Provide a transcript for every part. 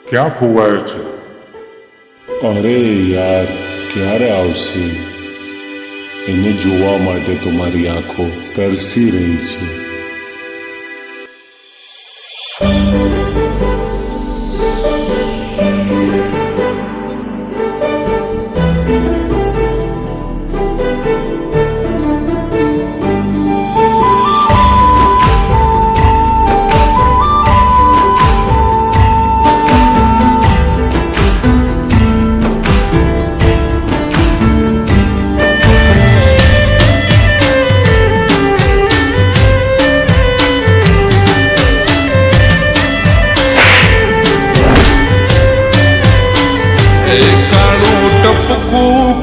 ક્યાં ખોવાયો છે? અરે યાર, ક્યારે આવશે? એને જોવા માટે તો મારી આંખો તરસી રહી છે.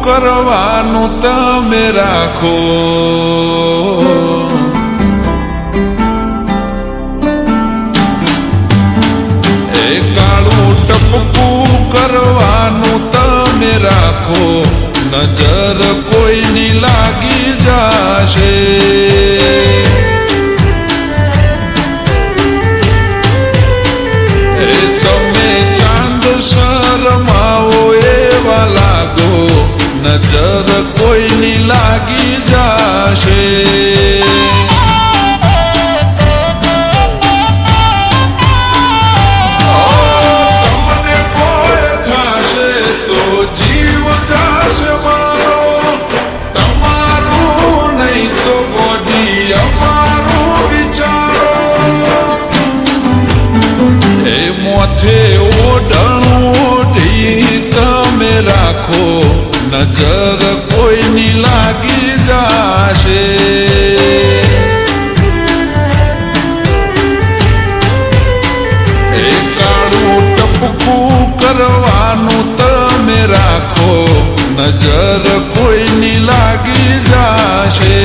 કરવાનું તમે રાખો, એ કાળું ટપકું કરવાનું તમે રાખો, નજર કોઈની લાગી જાશે. એ તમે ચાંદ શરમાવો એવા લાગો, નજર કોઈની લાગી જાશે. તમને કોઈ થશે તો જીવ જાશે મારો, તમારું નહીં તો બોડી અમારું વિચારો. એ મોથે ઓઢણું ઓઢી તમે રાખો, નજર કોઈની લાગી જાશે. એ કાળું ટપકું કરવાનું તમે રાખો, નજર કોઈની લાગી જાશે.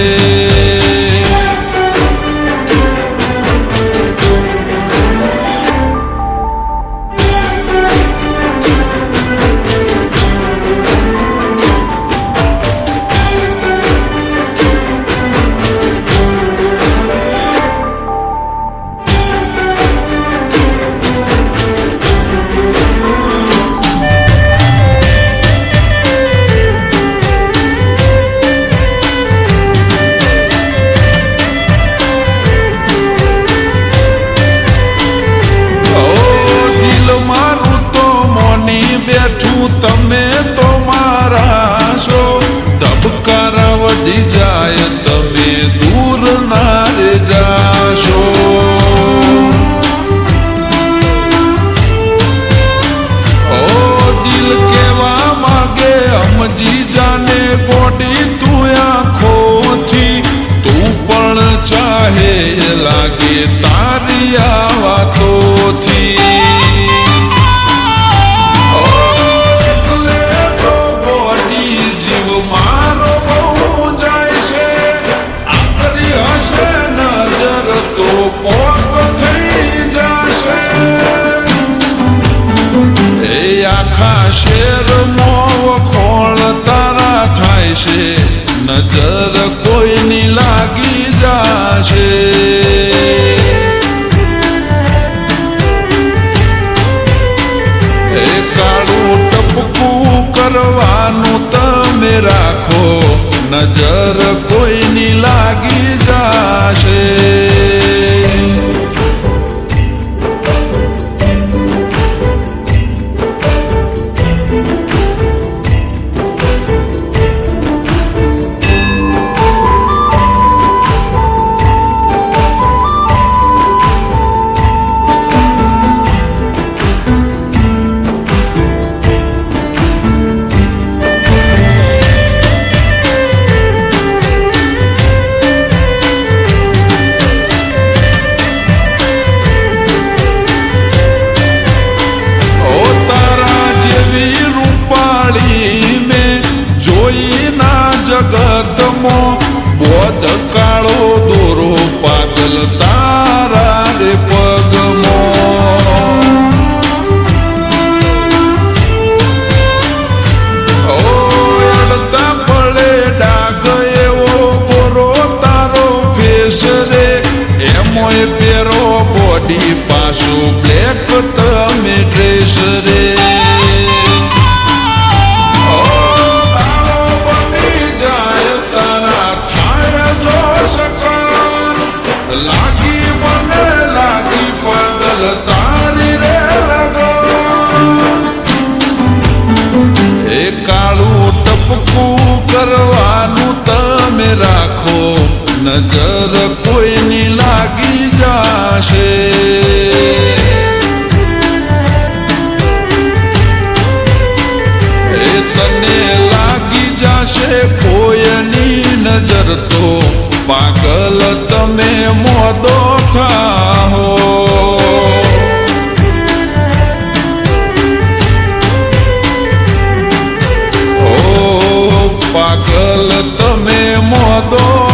તમે તો મારા છો, ધબકાર વધી જાય તમે દૂર ના રે જાશો. ઓ દિલ કેવા માગે સમજી જાને ગોડી તું આંખોથી, તું પણ ચાહે લાગે તારી આ વાતોથી. આખા શેરમાં વખોળ તારા થાય છે, નજર કોઈની લાગી જાશે. એ કાળું ટપકું કરવાનું તમે રાખો, નજર કોઈની લાગી જાશે. તોય પેરો બોડી પાછું બ્લેક તમે ડ્રેસ રે ઓ તારો બની જાય તારા થાય જો સકાન લાગી મને લાગી પાગલ તારી રે લગન એ કાળું ટપકું કરવાનું તમે રાખો નજર કોઈની લાગી જાશે એ તને લાગી જાશે કોઈની નજર તો પાગલ તમે મોદો થાઓ પાગલ તમે મોદો